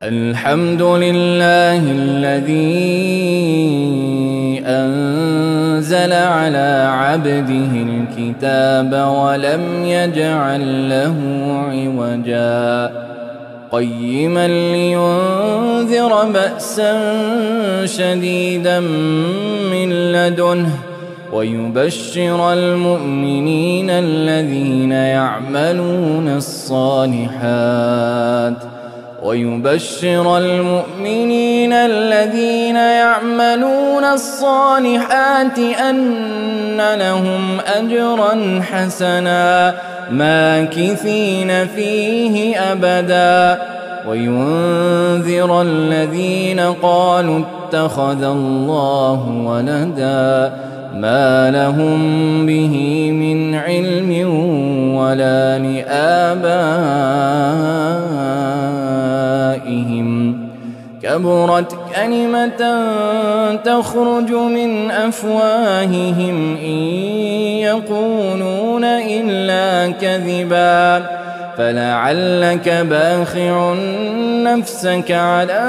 الحمد لله الذي أنزل على عبده الكتاب ولم يجعل له عوجا قيما لينذر بأسا شديدا من لدنه ويبشر المؤمنين الذين يعملون الصالحات أن لهم أجرا حسنا ماكثين فيه أبدا وينذر الذين قالوا اتخذ الله ولدا ما لهم به من علم ولا لآبائهم كبرت كلمة تخرج من أفواههم إن يقولون إلا كذبا فلعلك باخع نفسك على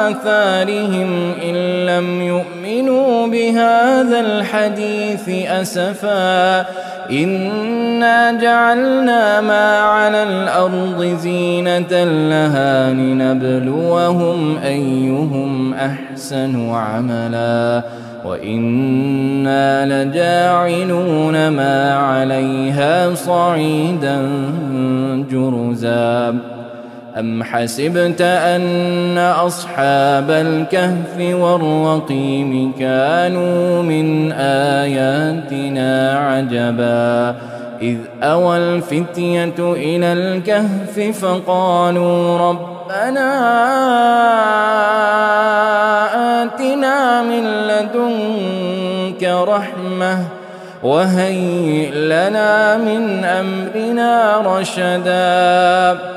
آثارهم إن لم يؤمنوا بهذا الحديث أسفا إنا جعلنا ما على الأرض زينة لها لنبلوهم أيهم أحسن عملا وإنا لجاعلون ما عليها صعيدا جرزا أم حسبت أن أصحاب الكهف والرقيم كانوا من آياتنا عجبا إذ أوى الفتية إلى الكهف فقالوا ربنا آتنا من لدنك رحمة وهيئ لنا من أمرنا رشدا